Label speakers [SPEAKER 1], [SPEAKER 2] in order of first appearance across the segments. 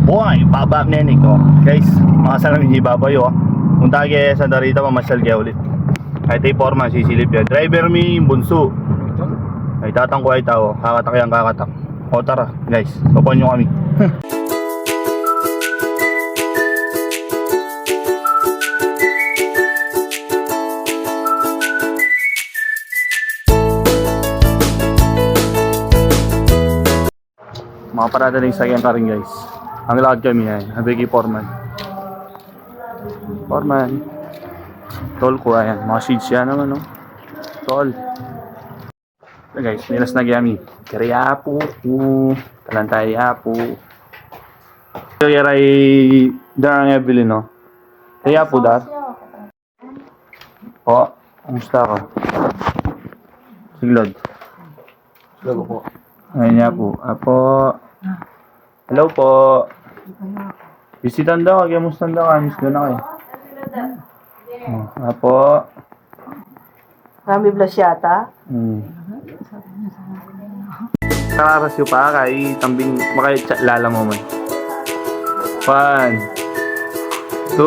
[SPEAKER 1] Buhay, baba nene ko. Guys, mga salamin di babayo. Punta kayo sa Darita, mamasyal kayo ulit. Kahit ay forma, sisilip yan. Driver mi, bunso. Ay tatang ko ay tao, kakatak yan, kakatak. O tara, guys, papuan nyo kami. Mga parada ng sakyan ka rin, guys. Ang lakad kami yan, sabi kay Foreman. Tol ko, ayan. Mga shades yan naman, no? Tol. So guys, nilas na kami. Kariyapo po. Talantay apo. Kaya ay darang Evelyn, no? Kariyapo, dar. Po, kumusta ka? Siglod.
[SPEAKER 2] Hello po.
[SPEAKER 1] Ayun niya po. Apo. Hello po. Bisitan daw. Kamusta daw? Miss ko na kayo. Apo.
[SPEAKER 3] Kami blas yata.
[SPEAKER 1] Kararas yung pa kay tambing lala mo man. 1, 2,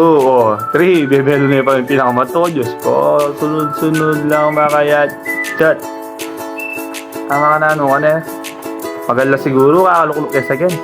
[SPEAKER 1] 3. Bebelo na yung pa yung pinakamato. Diyos ko. Sunod-sunod lang makayat. Chat. Tama ka na ano ka na. Magala siguro. Kakalukluk kesa again.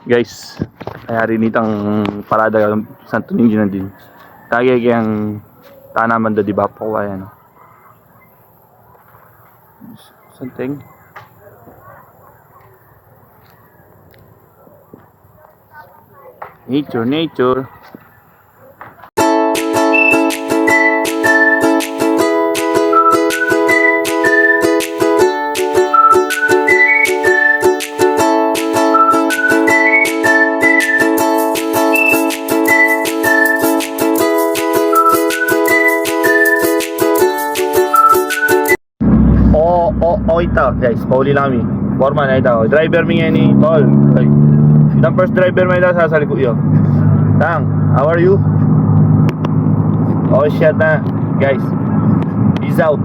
[SPEAKER 1] Guys, kaya rin itang parada Santo Niño na din. Kaya kayang tanaman da di ba po kaya no. Something. Nature. Ito guys, pauli lang kami. Foreman ay ito. Driver mi nga ni Tol. Ay. Itang first driver may ito sa likod yun. Tang, how are you? Oh shit na. Guys, peace out.